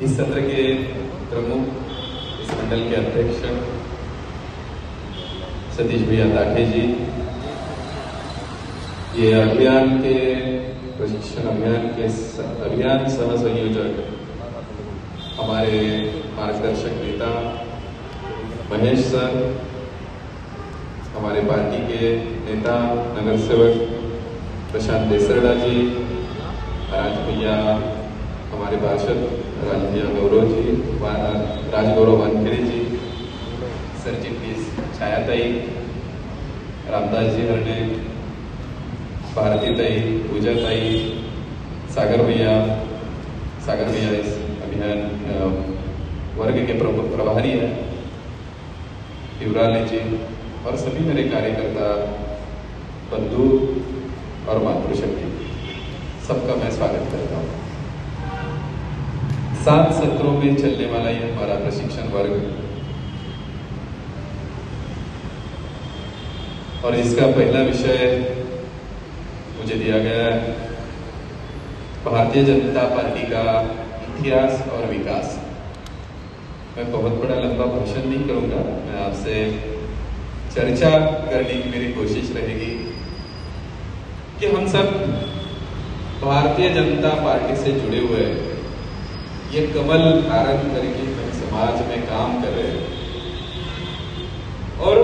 इस सत्र के प्रमुख, इस मंडल के अध्यक्ष सतीश भैया ताठे जी, ये अभियान के प्रशिक्षण अभियान सह संयोजक हमारे मार्गदर्शक नेता महेश सर, हमारे पार्टी के नेता नगर सेवक प्रशांत देसरड़ा जी, राज भैया, हमारे पार्षद राज भैया गौरव जी, राजगौरव वानखेड़े जी, sir ji please छायाताई, Ramdas ji हरणे, भारती ताई, पूजा ताई, सागर भैया इस अभियान वर्ग के प्रभारी हैं, युवराज जी और सभी मेरे कार्यकर्ता बंधु और मातृशक्ति, सबका मैं स्वागत करता हूँ। 7 सत्रों में चलने वाला ये हमारा प्रशिक्षण वर्ग और इसका पहला विषय मुझे दिया गया है भारतीय जनता पार्टी का इतिहास और विकास। मैं बहुत बड़ा लंबा भाषण नहीं करूंगा, मैं आपसे चर्चा करने की मेरी कोशिश रहेगी कि हम सब भारतीय जनता पार्टी से जुड़े हुए ये कमल धारण करके हम समाज में काम कर रहे हैं और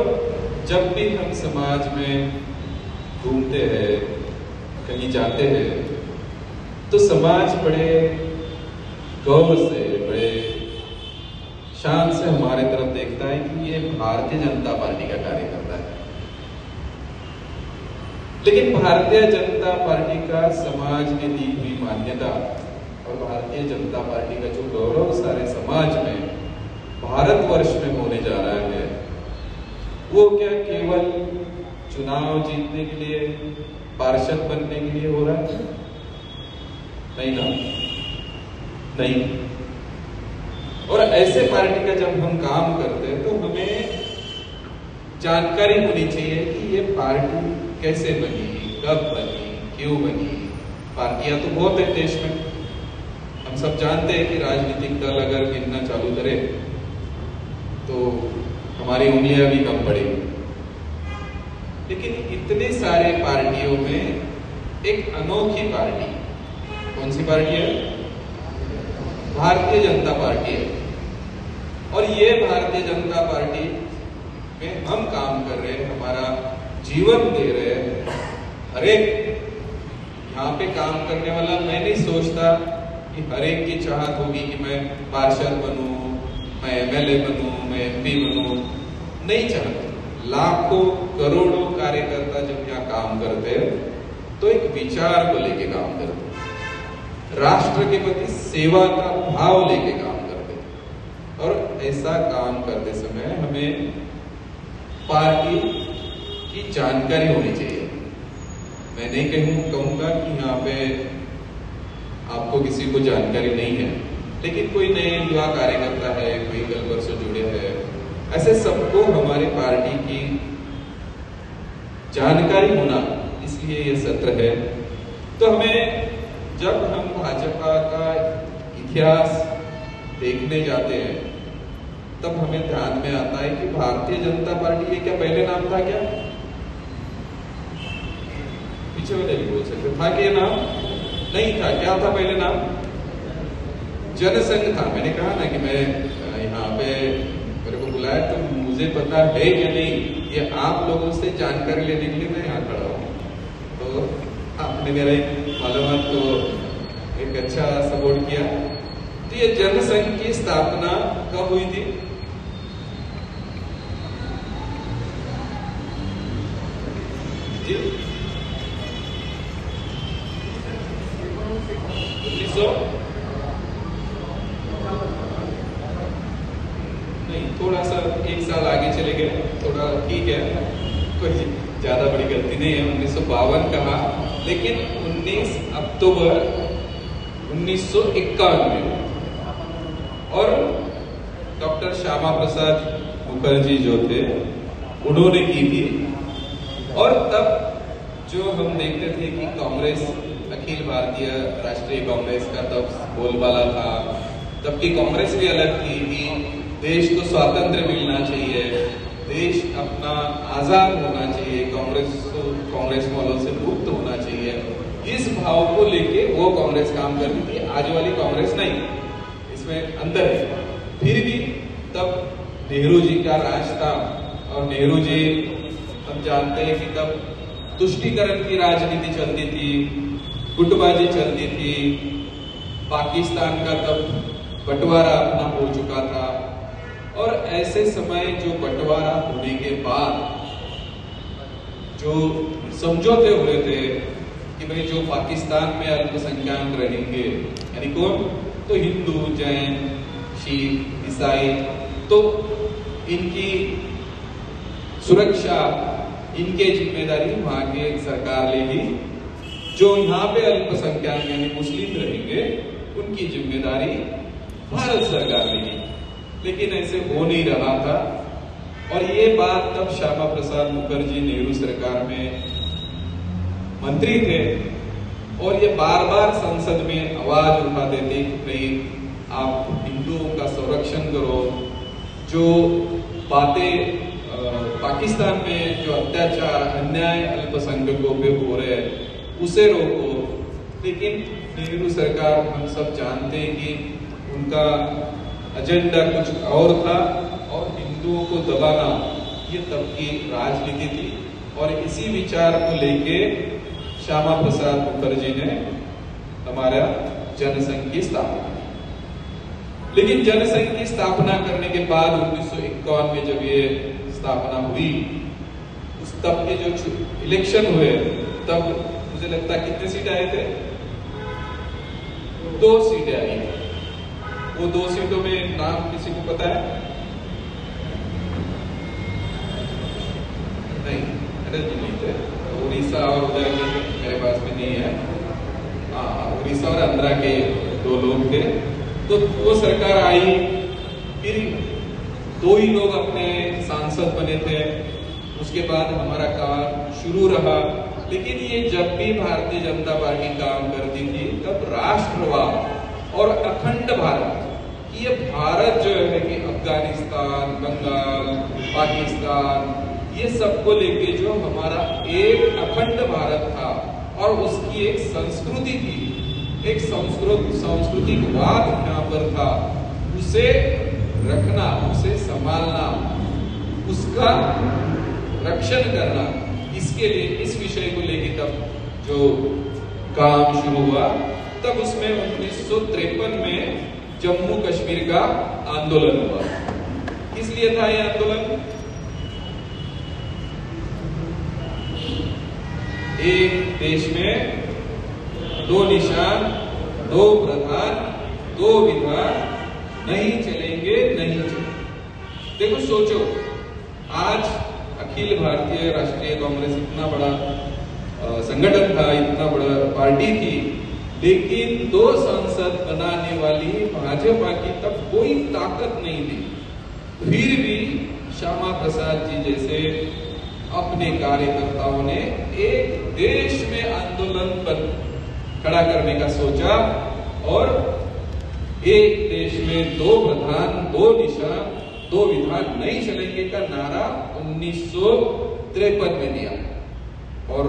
जब भी हम समाज में घूमते हैं, कहीं जाते हैं, तो समाज बड़े गौरव से, बड़े शान से हमारे तरफ देखता है कि ये भारतीय जनता पार्टी का कार्यकर्ता है। लेकिन भारतीय जनता पार्टी का समाज में दी हुई मान्यता और भारतीय जनता पार्टी का जो गौरव सारे समाज में, भारतवर्ष में होने जा रहा है, वो क्या केवल चुनाव जीतने के लिए, पार्षद बनने के लिए हो रहा है? नहीं ना, नहीं। और ऐसे पार्टी का जब हम काम करते हैं तो हमें जानकारी होनी चाहिए कि ये पार्टी कैसे बनी, कब बनी, क्यों बनी। पार्टियां तो बहुत है देश में, हम सब जानते हैं कि राजनीतिक दल अगर गिनना चालू करे तो हमारी उंगलियां भी कम पड़ेगी। लेकिन इतने सारे पार्टियों में एक अनोखी पार्टी, कौन सी पार्टी है? भारतीय जनता पार्टी है। और ये भारतीय जनता पार्टी में हम काम कर रहे हैं, हमारा जीवन दे रहे हैं। हर एक यहाँ पे काम करने वाला, मैं नहीं सोचता कि हर एक की चाहत होगी कि मैं पार्षद बनूं, मैं एमएलए बनूं, मैं एमपी बनूं, नहीं चाहते। लाखों करोड़ों कार्यकर्ता जब यहाँ काम करते हैं तो एक विचार को लेके काम करते हैं, राष्ट्र के प्रति सेवा का भाव लेके काम करते हैं। और ऐसा काम करते समय हमें पार्टी की जानकारी होनी चाहिए। मैं नहीं कहूंगा कि यहाँ पे आपको किसी को जानकारी नहीं है, लेकिन कोई नए युवा कार्यकर्ता है, कोई कल परसों जुड़े हैं, ऐसे सबको हमारी पार्टी की जानकारी होना, इसलिए ये सत्र है। तो हमें जब हम भाजपा का इतिहास देखने जाते हैं तब हमें ध्यान में आता है कि भारतीय जनता पार्टी, ये क्या पहले नाम था? क्या पीछे वाले भी बोल सकते था कि ये नाम नहीं था? क्या था पहले नाम? जनसंघ था। मैंने कहा ना कि मैं यहाँ पे मेरे को बुलाया तो मुझे पता है कि नहीं, ये आप लोगों से जानकारी लेने के लिए मैं यहाँ खड़ा हूँ। तो आपने मेरे मालूमात को एक अच्छा सपोर्ट किया। तो ये जनसंघ की स्थापना कब हुई थी? जी 1900 नहीं, थोड़ा सा एक साल आगे चले गए, थोड़ा ठीक है, कोई ज्यादा बड़ी गलती नहीं है। 1952 कहा, लेकिन 19 अक्टूबर 1951 में और डॉक्टर श्यामा प्रसाद मुखर्जी जो थे उन्होंने की थी। और तब जो हम देखते थे कि कांग्रेस, अखिल भारतीय राष्ट्रीय कांग्रेस का तब बोलबाला था तब की कांग्रेस भी अलग थी कि देश को स्वातंत्र मिलना चाहिए, देश अपना आजाद होना चाहिए, कांग्रेस वालों से मुक्त होना चाहिए। इस भाव को लेके वो कांग्रेस काम करती थी, आज वाली कांग्रेस नहीं, इसमें अंदर है। फिर भी तब नेहरू जी का राज था और नेहरू जी हम जानते हैं कि तब तुष्टीकरण की राजनीति चलती थी, गुटबाजी चलती थी, पाकिस्तान का तब बंटवारा अपना हो चुका था। और ऐसे समय जो बंटवारा होने के बाद जो समझौते हुए थे कि भाई जो पाकिस्तान में अल्पसंख्यक रहेंगे, यानी कौन, तो हिंदू, जैन, सिख, ईसाई, तो इनकी सुरक्षा, इनके जिम्मेदारी वहां के सरकार लेगी, जो यहाँ पे अल्पसंख्यक यानी मुस्लिम रहेंगे उनकी जिम्मेदारी भारत सरकार लेगी। लेकिन ऐसे हो नहीं रहा था और ये बात तब श्यामा प्रसाद मुखर्जी नेहरू सरकार में मंत्री थे और ये बार बार संसद में आवाज उठाते थे कि भाई आप हिंदुओं का संरक्षण करो, जो बातें पाकिस्तान में जो अत्याचार अन्याय अल्पसंख्यकों पे हो रहे हैं उसे रोको। लेकिन नेहरू सरकार, हम सब जानते हैं कि उनका एजेंडा कुछ और था और हिंदुओं को दबाना ये तब की राजनीति थी। और इसी विचार को लेके श्यामा प्रसाद मुखर्जी ने हमारा जनसंघ की स्थापना। लेकिन जनसंघ की स्थापना करने के बाद 1951 में जब ये स्थापना हुई, उस तब के जो इलेक्शन हुए तब मुझे लगता है कितने सीट आए थे, 2 सीटें आई। वो 2 सीटों में नाम किसी को पता है? नहीं, नहीं थे। उड़ीसा और उधर मेरे पास में नहीं है। उड़ीसा और आंध्रा के 2 लोग थे। तो वो सरकार आई, फिर 2 ही लोग अपने सांसद बने थे। उसके बाद हमारा काम शुरू रहा। लेकिन ये जब भी भारतीय जनता पार्टी काम करती थी तब राष्ट्रवाद और अखंड भारत, ये भारत जो है कि अफगानिस्तान, बंगाल, पाकिस्तान, ये सबको लेके जो हमारा एक अखंड भारत था और उसकी एक संस्कृति थी, एक सांस्कृतिकवाद यहाँ पर था, उसे रखना, उसे संभालना, उसका रक्षण करना, इसके लिए इस विषय को लेके तब जो काम शुरू हुआ, तब उसमें 1953 में जम्मू कश्मीर का आंदोलन हुआ। किस लिए था यह आंदोलन? एक देश में 2 निशान, 2 प्रधान, 2 विधान नहीं चलेंगे, नहीं चलेंगे। देखो सोचो, आज अखिल भारतीय राष्ट्रीय कांग्रेस इतना बड़ा संगठन था, इतना बड़ा पार्टी थी, लेकिन 2 सांसद बनाने वाली भाजपा की तब कोई ताकत नहीं थी। फिर भी श्यामा प्रसाद जी जैसे अपने कार्यकर्ताओं ने एक देश में आंदोलन पर खड़ा करने का सोचा और एक देश में 2 प्रधान, 2 निशान, 2 विधान नहीं चलेंगे का नारा 1953 में दिया। और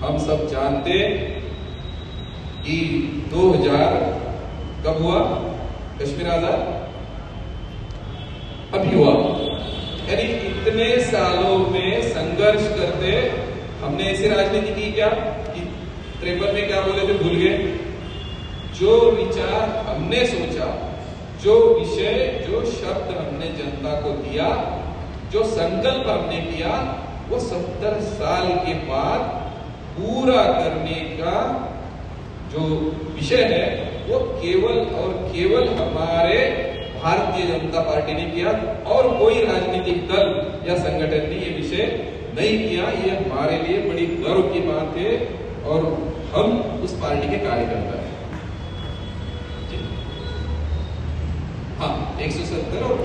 हम सब जानते कि 2000 कब हुआ कश्मीर आजाद? अभी हुआ। यानी इतने सालों में संघर्ष करते हमने ऐसी राजनीति की क्या कि 53 में क्या बोले थे, भूल गए? जो विचार हमने सोचा, जो विषय, जो शब्द हमने जनता को दिया, जो संकल्प हमने किया, वो 70 साल के बाद पूरा करने का जो विषय है वो केवल और केवल हमारे भारतीय जनता पार्टी ने किया और कोई राजनीतिक दल या संगठन ने ये विषय नहीं किया। ये हमारे लिए बड़ी गर्व की बात है और हम उस पार्टी के कार्यकर्ता हैं। हाँ, 170 और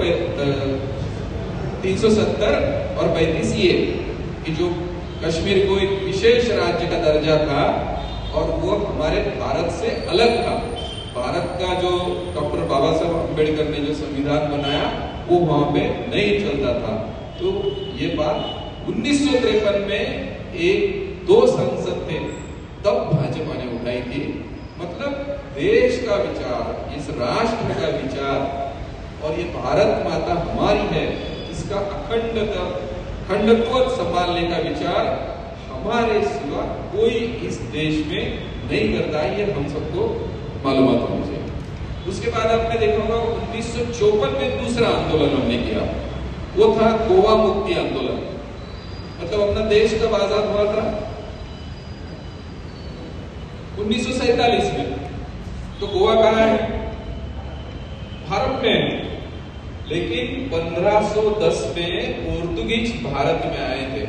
370 और 35 ये कि जो कश्मीर को एक विशेष राज्य का दर्जा था और वो हमारे भारत से अलग था। भारत का जो डॉक्टर बाबा साहब अंबेडकर ने जो संविधान बनाया वो वहां पे नहीं चलता था। तो ये बात 1953 में एक दो संसद थे, तब भाजपा ने उठाई थी। मतलब देश का विचार, इस राष्ट्र का विचार और ये भारत माता हमारी है, इसका अखंडत्व संभालने का विचार हमारे सिवा कोई इस देश में नहीं करता है, ये हम सबको मालूमात होनी चाहिए। उसके बाद आपने देखा होगा 1954 में दूसरा आंदोलन हमने किया, वो था गोवा मुक्ति आंदोलन। मतलब अपना देश कब आजाद हुआ था? 1947 में। तो गोवा कहाँ है? भारत में। लेकिन 1510 में पोर्तुगीज भारत में आए थे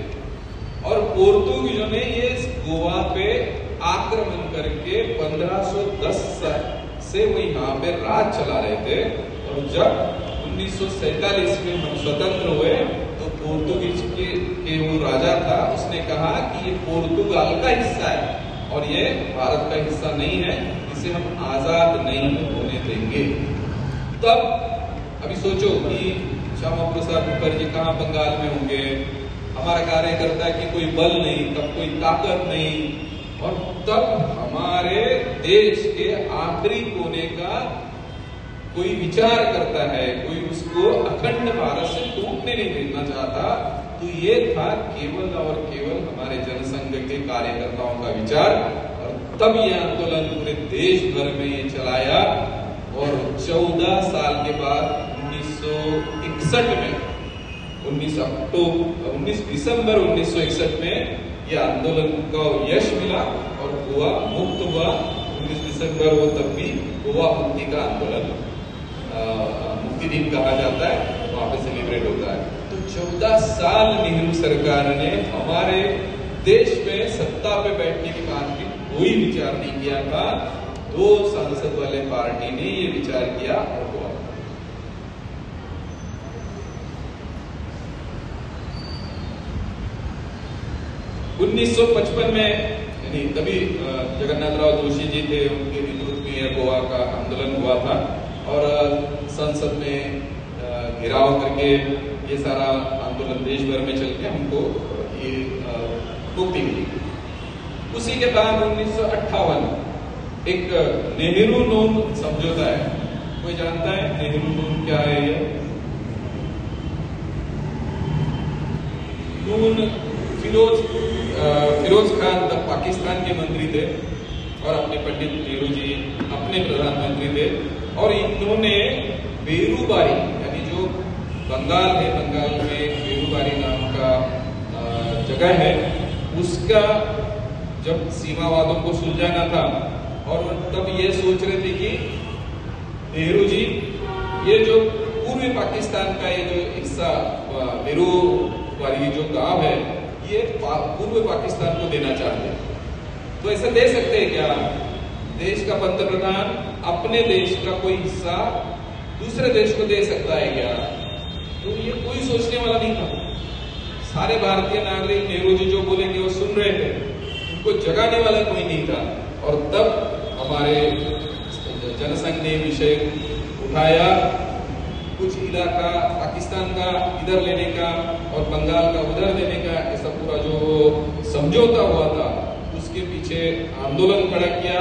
और पोर्तुगीजों ने ये गोवा पे आक्रमण करके 1510 से वो यहाँ पे राज चला रहे थे। और जब 1947 में हम स्वतंत्र हुए तो पोर्तुगीज के वो राजा था, उसने कहा कि ये पोर्तुगाल का हिस्सा है और ये भारत का हिस्सा नहीं है, इसे हम आजाद नहीं होने देंगे। तब अभी सोचो कि श्यामा प्रसाद मुखर्जी कहाँ बंगाल में होंगे, हमारा कार्यकर्ता की कोई बल नहीं, तब कोई ताकत नहीं, और तब हमारे देश के आखिरी कोने का कोई विचार करता है, कोई उसको अखंड भारत से टूटने नहीं देना चाहता। तो ये था केवल और केवल हमारे जनसंघ के कार्यकर्ताओं का विचार। और तब ये आंदोलन पूरे देश भर में ये चलाया और 14 साल के बाद 1961 में 19 दिसंबर 1961 में यह आंदोलन को यश मिला और गोवा मुक्त हुआ। 19 दिसंबर वो तब भी गोवा मुक्ति का आंदोलन, मुक्ति दिन कहा जाता है, वहां पे सेलिब्रेट होता है। तो 14 साल नेहरू सरकार ने हमारे देश में सत्ता पे बैठने के बाद भी कोई विचार नहीं किया था। 2 संसद वाले पार्टी ने ये विचार किया और हुआ। 1955 में यानी तभी जगन्नाथराव जोशी जी थे, उनके नेतृत्व में गोवा का आंदोलन हुआ था और संसद में घेराव करके ये सारा आंदोलन देश भर में चल के हमको ये मुक्ति मिली। उसी के बाद 1958 एक नेहरू नून समझौता है। कोई जानता है नेहरू नून क्या है? ये नून फिरोज खान तब पाकिस्तान के मंत्री थे और अपने पंडित नेहरू जी अपने प्रधानमंत्री थे और इन्होंने बेरूबारी यानी जो बंगाल है, बंगाल में बेरूबारी नाम का जगह है, उसका जब सीमावादों को सुलझाना था और तब ये सोच रहे थे कि नेहरू जी ये जो पूर्वी पाकिस्तान का ये जो हिस्सा बेरूबारी जो गांव है ये पूर्व पाकिस्तान को देना चाहते हैं। तो ऐसा दे सकते हैं क्या? देश का पंतप्रधान अपने देश का कोई हिस्सा दूसरे देश को दे सकता है क्या? तो ये कोई सोचने वाला नहीं था। सारे भारतीय नागरिक नेहरू जी जो बोलेंगे वो सुन रहे थे, उनको जगाने वाला कोई नहीं था। और तब हमारे जनसंघ ने विषय उठाया, कुछ इलाका पाकिस्तान का इधर लेने का और बंगाल का उधर देने का, ऐसा पूरा जो समझौता हुआ था उसके पीछे आंदोलन खड़ा किया।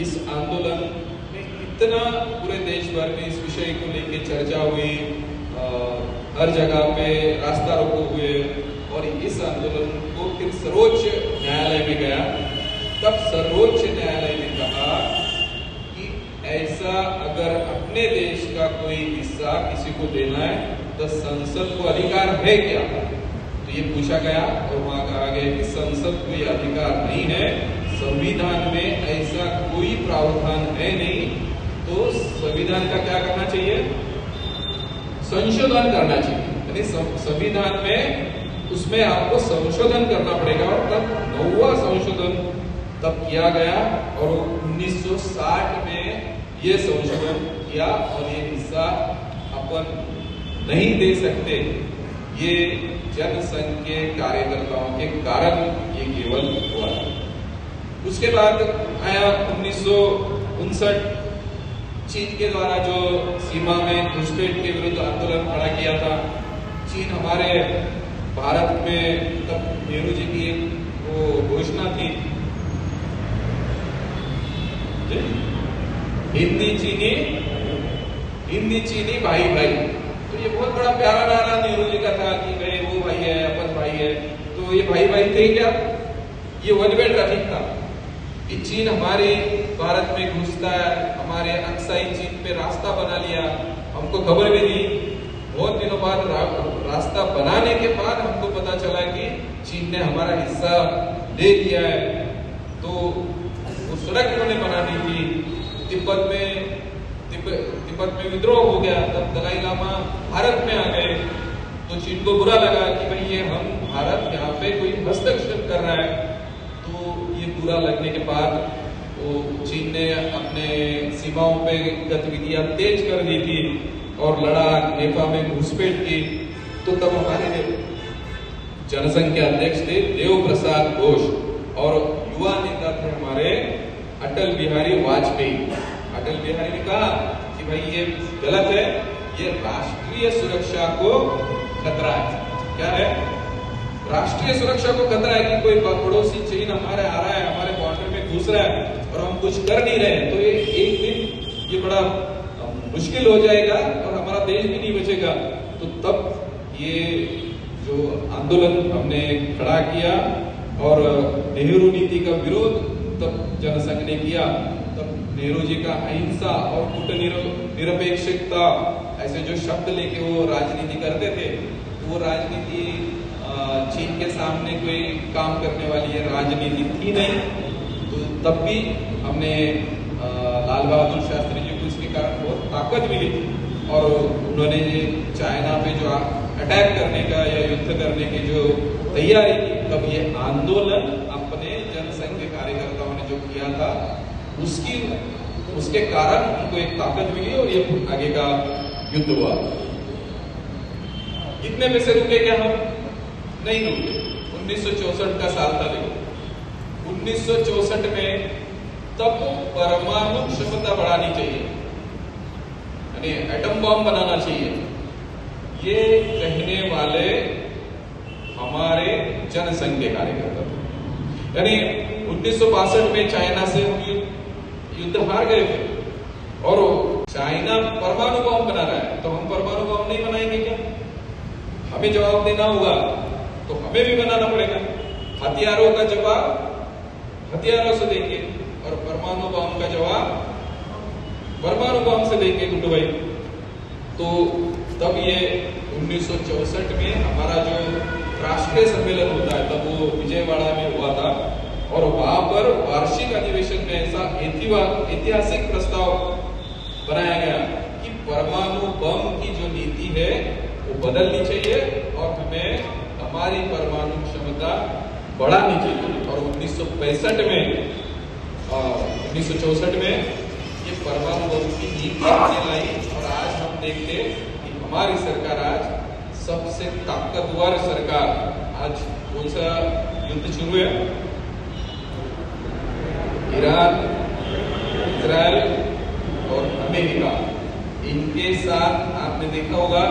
इस आंदोलन में इतना पूरे देश भर में इस विषय को लेकर चर्चा हुई, हर जगह पे रास्ता रोको हुए और इस आंदोलन को फिर सर्वोच्च न्यायालय में गया। तब सर्वोच्च न्यायालय ने कहा कि ऐसा अगर अपने देश का कोई हिस्सा किसी को देना है तो संसद को अधिकार है क्या? तो ये पूछा गया और वहां कहा गया कि संसद को ये अधिकार नहीं है, संविधान में ऐसा कोई प्रावधान है नहीं। तो संविधान का क्या करना चाहिए? संशोधन करना चाहिए। यानी संविधान में उसमें आपको संशोधन करना पड़ेगा और तब 9वां संशोधन तब किया गया और 1960 में ये संशोधन किया और ये हिस्सा अपन नहीं दे सकते। ये जनसंघ के कार्यकर्ताओं के कारण ये केवल हुआ। उसके बाद आया 1959 चीन के द्वारा जो सीमा में घुसपैठ के विरुद्ध आंदोलन खड़ा किया था, चीन हमारे भारत में तब नेहरू जी की वो घोषणा थी, हिंदी चीनी भाई भाई। तो ये बहुत बड़ा प्यारा नारा नेहरू जी का था कि भाई वो भाई है, अपन भाई है। तो ये भाई भाई थे क्या? ये वन वे ट्रैफिक था कि चीन हमारे भारत में घुसता है, हमारे अक्साई चीन पे रास्ता बना लिया, हमको खबर भी नहीं। बहुत दिनों बाद रास्ता बनाने के बाद हमको पता चला कि चीन ने हमारा हिस्सा ले लिया है। तो वो सड़क उन्होंने बनानी थी। तिब्बत में विद्रोह हो गया, तब दलाई लामा भारत में आ गए। तो चीन को बुरा लगा कि भाई ये हम भारत यहाँ पे कोई हस्तक्षेप कर रहा है। तो ये बुरा लगने के बाद वो चीन ने अपने सीमाओं पे गतिविधियां तेज कर दी थी और लड़ाक नेपाल में घुसपैठ की। तो तब हमारे जनसंघ के अध्यक्ष थे देव प्रसाद घोष और युवा नेता थे हमारे अटल बिहारी वाजपेयी। अटल बिहारी ने कहा कि भाई ये गलत है, ये राष्ट्रीय सुरक्षा को खतरा है। क्या है? राष्ट्रीय सुरक्षा को खतरा है कि कोई पड़ोसी चीन हमारे आ रहा है, हमारे बॉर्डर में घुस रहा है और हम कुछ कर नहीं रहे। तो ये एक दिन ये बड़ा मुश्किल हो जाएगा और हमारा देश भी नहीं बचेगा। तो तब ये जो आंदोलन हमने खड़ा किया और नेहरू नीति का विरोध तब जनसंघ ने किया। तब नेहरू जी का अहिंसा और कूटनिरपेक्षता ऐसे जो शब्द लेके वो राजनीति करते थे, वो राजनीति चीन के सामने कोई काम करने वाली है राजनीति थी नहीं। तो तब भी हमने लाल बहादुर शास्त्री जी को इसके कारण बहुत ताकत मिली और उन्होंने चाइना पे जो अटैक करने का या युद्ध करने की जो तैयारी की, तब ये आंदोलन अपने जनसंघ के कार्यकर्ताओं ने जो किया था उसके कारण उनको एक ताकत मिली और ये आगे का युद्ध हुआ। इतने में से रुके क्या हम? नहीं रुके। 1964 का साल था। देखो 1964 में तब परमाणु क्षमता बढ़ानी चाहिए, यानी एटम बम बनाना चाहिए। ये कहने वाले हमारे जनसंघ के कार्यकर्ता थे। यानी 1962 में चाइना से हम युद्ध हार गए थे और चाइना परमाणु बम बना रहा है, तो हम परमाणु बम नहीं बनाएंगे क्या? हमें जवाब देना होगा, तो हमें भी बनाना पड़ेगा। हथियारों का जवाब हथियारों से देंगे और परमाणु बम का जवाब परमाणु बम से देंगे गुड्डू भाई। तो तब ये 1964 में हमारा जो राष्ट्रीय सम्मेलन होता है, तब वो विजयवाड़ा में हुआ था और वहां पर वार्षिक अधिवेशन में ऐसा ऐतिहासिक प्रस्ताव बनाया गया कि परमाणु बम की जो नीति है वो बदलनी चाहिए और हमें हमारी परमाणु क्षमता बढ़ानी चाहिए। और 1964 में ये परमाणु बम की नीति हमने लाई और आज हम देखते कि हमारी सरकार आज सबसे ताकतवर सरकार। आज कौन सा युद्ध शुरू है? ईरान, इजराइल और अमेरिका। इनके साथ आपने देखा होगा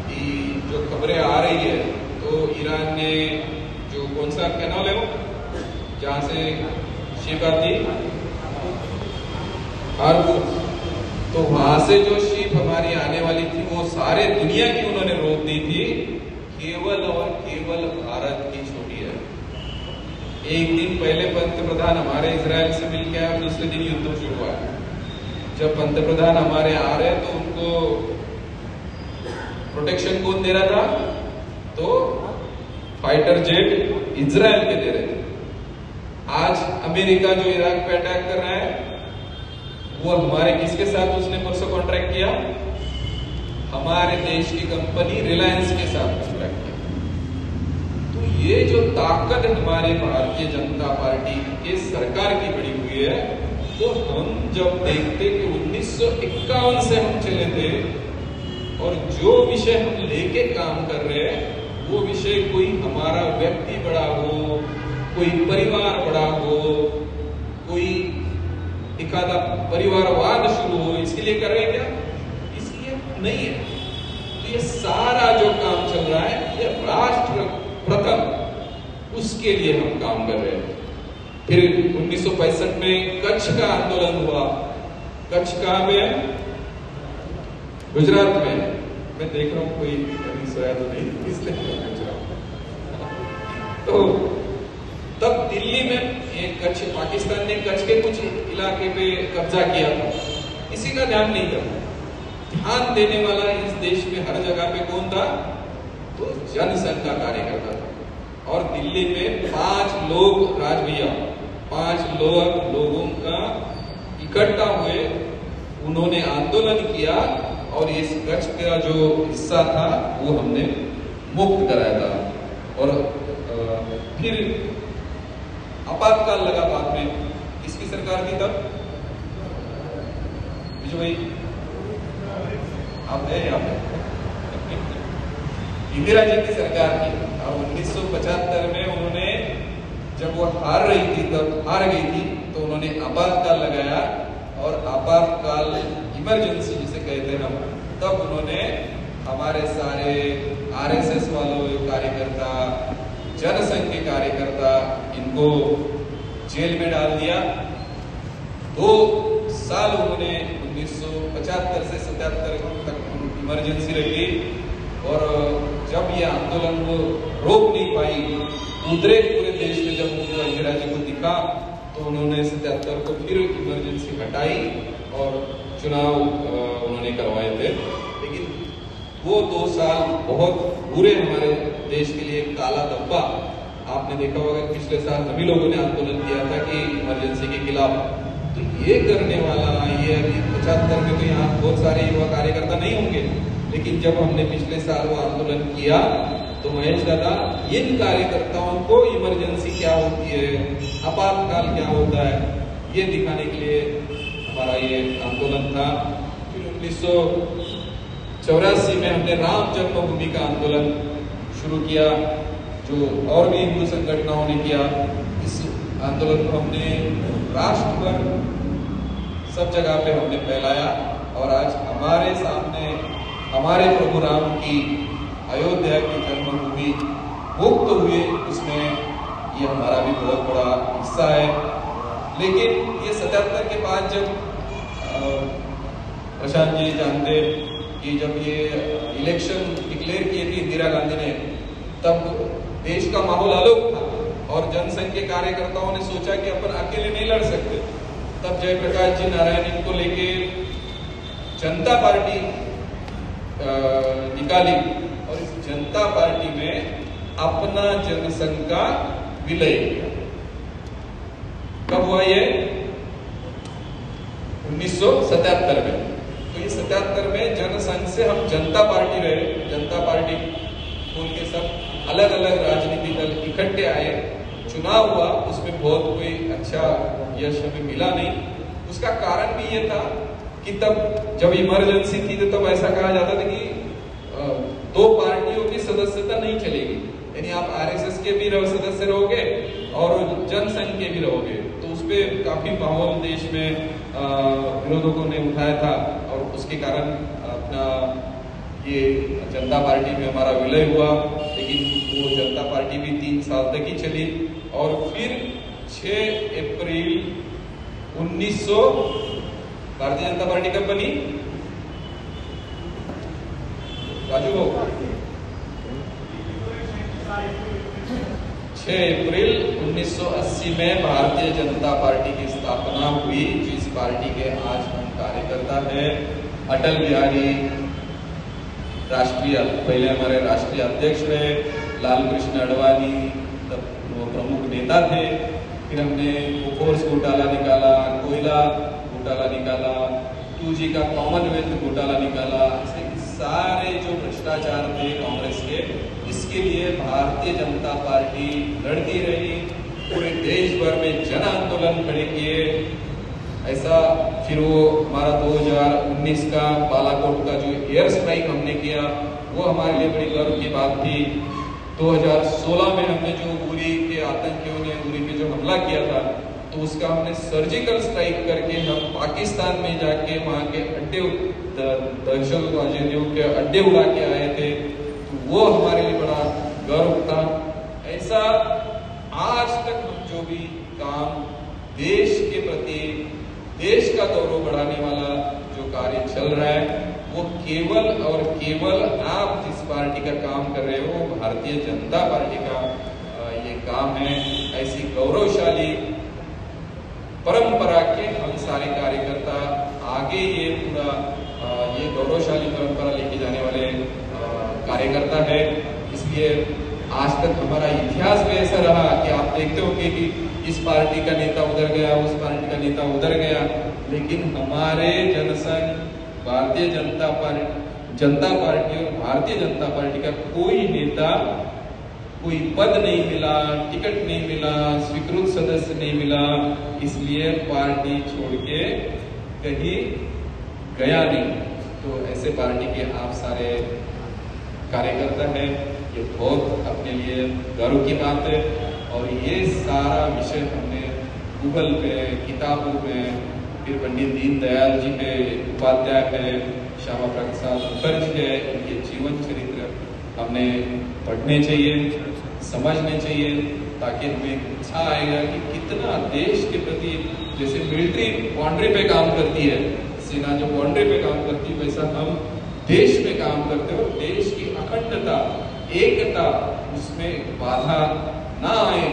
कि जो खबरें आ रही है, तो ईरान ने जो कौन सा कैनाल है वो जहां से शिप आती हार्मुज, तो वहां से जो शिप हमारी आने वाली थी वो सारे दुनिया की उन्होंने रोक दी थी। केवल और केवल भारत की छोटी है। एक दिन पहले पंतप्रधान हमारे इजराइल से मिल के आए, दूसरे दिन युद्ध शुरू हुआ। जब पंतप्रधान हमारे आ रहे तो उनको प्रोटेक्शन कौन दे रहा था? तो फाइटर जेट इजराइल के दे रहे थे। आज अमेरिका जो इराक पे अटैक कर रहा है, वो हमारे किसके साथ उसने परसों कॉन्ट्रैक्ट किया? हमारे देश की कंपनी रिलायंस के साथ कॉन्ट्रैक्ट किया। तो ये जो ताकत हमारे भारतीय जनता पार्टी के सरकार की बड़ी हुई है, तो हम जब देखते कि 1951 से हम चले थे और जो विषय हम लेके काम कर रहे हैं, वो विषय कोई हमारा व्यक्ति बड़ा हो, कोई परिवार बड़ा हो, कोई एक एखादा परिवारवाद शुरू हो, इसके लिए कर रहे हैं क्या? इसलिए नहीं है। तो ये सारा जो काम चल रहा है ये राष्ट्र प्रथम, उसके लिए हम काम कर रहे हैं। फिर 1965 में कच्छ का आंदोलन हुआ। कच्छ कहाँ पे है? गुजरात में। मैं देख रहा हूँ कोई कभी सोया तो नहीं, इसलिए पूछ रहा हूँ। तो तब दिल्ली में एक कच्छ, पाकिस्तान ने कच्छ के कुछ इलाके पे कब्जा किया था, इसी का ध्यान नहीं था। ध्यान देने वाला इस देश में हर जगह पे कौन था? तो जनसंघ का कार्यकर्ता था। और दिल्ली में 5 लोग, राजभैया 5 लोगों का इकट्ठा हुए, उन्होंने आंदोलन किया और इस कच्छ का जो हिस्सा था वो हमने मुक्त कराया था। और फिर आपातकाल लगा बाद में। किसकी सरकार थी तब? विजय भाई आप है यहाँ पे? इंदिरा जी की सरकार थी। और 1975 में उन्होंने, जब वो हार रही थी, तब हार गई थी, तो उन्होंने आपातकाल लगाया। और आपातकाल इमरजेंसी जिसे कहते हैं हम, तब उन्होंने हमारे सारे आरएसएस वालों कार्यकर्ता, जनसंघ के कार्यकर्ता, इनको जेल में डाल दिया। 2 साल उन्होंने 1975 से 77 तक इमरजेंसी रखी। और जब ये आंदोलन को रोक नहीं पाई, उधरे पूरे देश में जब उनको इंदिरा जी को दिखा, तो उन्होंने 77 को फिर इमरजेंसी हटाई और चुनाव उन्होंने करवाए थे। लेकिन वो 2 साल बहुत बुरे हमारे देश के लिए काला धब्बा। आपने देखा होगा पिछले साल सभी लोगों ने आंदोलन किया था कि इमरजेंसी के खिलाफ। तो ये करने वाला, ये 75 में तो यहाँ बहुत सारे युवा कार्यकर्ता नहीं होंगे, लेकिन जब हमने पिछले साल वो आंदोलन किया, तो महेश दादा इन कार्यकर्ताओं को इमरजेंसी क्या होती है, आपातकाल क्या होता है, ये दिखाने के लिए हमारा ये आंदोलन था। फिर 1984 में हमने राम जन्मभूमि का आंदोलन शुरू किया, जो और भी हिंदू संगठनों ने किया। इस आंदोलन को हमने राष्ट्र भर सब जगह पे हमने फैलाया। और आज हमारे सामने हमारे प्रभु राम की अयोध्या की जन्मभूमि मुक्त हुए, उसमें ये हमारा भी बहुत बड़ा हिस्सा है। लेकिन ये 77 के बाद जब प्रशांत जी जानते कि जब ये इलेक्शन डिक्लेयर किए थे इंदिरा गांधी ने, तब देश का माहौल अलग था और जनसंघ के कार्यकर्ताओं ने सोचा कि अपन अकेले नहीं लड़ सकते। तब जयप्रकाश जी नारायण इनको लेके जनता पार्टी निकाली और इस जनता पार्टी में अपना जनसंघ का विलय किया। कब हुआ ये? 1977 में। तो ये 77 में जनसंघ से हम जनता पार्टी रहे, जनता पार्टी खोल के सब अलग अलग राजनीतिक दल इकट्ठे आए, चुनाव हुआ, उसमें बहुत कोई अच्छा यश हमें मिला नहीं। उसका कारण भी ये था कि तब जब इमरजेंसी थी तो तब ऐसा कहा जाता था कि 2 पार्टियों की सदस्यता नहीं चलेगी, यानी आप आरएसएस के भी सदस्य रहोगे और जनसंघ के भी रहोगे। तो उस पर काफी माहौल देश में विरोधकों ने उठाया था और उसके कारण अपना ये जनता पार्टी में हमारा विलय हुआ। लेकिन वो जनता पार्टी भी 3 साल तक ही चली और फिर 6 अप्रैल 1900 भारतीय जनता पार्टी कब बनी? राजू हो? 6 अप्रैल 1980 में भारतीय जनता पार्टी की स्थापना हुई, जिस पार्टी के आज हम कार्यकर्ता हैं। अटल बिहारी राष्ट्रीय, पहले हमारे राष्ट्रीय अध्यक्ष रहे, लाल कृष्ण आडवाणी तब वो प्रमुख नेता थे। फिर हमने फोर्स घोटाला निकाला, कोयला घोटाला निकाला, 2G का कॉमनवेल्थ घोटाला निकाला। सारे जो भ्रष्टाचार थे कांग्रेस के, इसके लिए भारतीय जनता पार्टी लड़ती रही, पूरे देश भर में जन आंदोलन खड़े किए। ऐसा फिर वो हमारा 2019 का बालाकोट का जो एयर स्ट्राइक हमने किया, वो हमारे लिए बड़ी गर्व की बात थी। 2016 में हमने जो उरी के आतंकियों ने उरी पे जो हमला किया था, तो तो उसका हमने सर्जिकल स्ट्राइक करके हम पाकिस्तान में जाके वहाँ के अड्डे दहशतवादियों के अड्डे उड़ा के आए थे, तो वो हमारे लिए बड़ा गर्व था। ऐसा आज तक हम जो भी काम देश के प्रति, देश का गौरव बढ़ाने वाला जो कार्य चल रहा है, वो केवल और केवल आप जिस पार्टी का काम कर रहे हो, भारतीय जनता पार्टी का ये काम है। ऐसी गौरवशाली परंपरा के हम सारे कार्यकर्ता आगे ये पूरा ये गौरवशाली परंपरा लेके जाने वाले कार्यकर्ता है। इसलिए आज तक हमारा इतिहास में ऐसा रहा कि आप देखते होंगे कि इस पार्टी का नेता उधर गया, उस पार्टी का नेता उधर गया, लेकिन हमारे जनसंघ, भारतीय जनता पार्टी और भारतीय जनता पार्टी का कोई नेता, कोई पद नहीं मिला, टिकट नहीं मिला, स्वीकृत सदस्य नहीं मिला, इसलिए पार्टी छोड़ के कहीं गया नहीं। तो ऐसे पार्टी के आप सारे कार्यकर्ता हैं, ये बहुत अपने लिए गर्व की बात है। और ये सारा विषय हमने गूगल पे, किताबों में, फिर पंडित दीनदयाल जी है, उपाध्याय है, श्यामा प्रसाद मुखर्जी है, इनके जीवन चरित्र हमने पढ़ने चाहिए, समझने चाहिए, ताकि हमें उत्साह आएगा कि कितना देश के प्रति, जैसे मिलिट्री बाउंड्री पे काम करती है, सेना जो बाउंड्री पे काम करती है, वैसा हम देश में काम करते हो। देश की अखंडता, एकता, उसमें बाधा ना आए,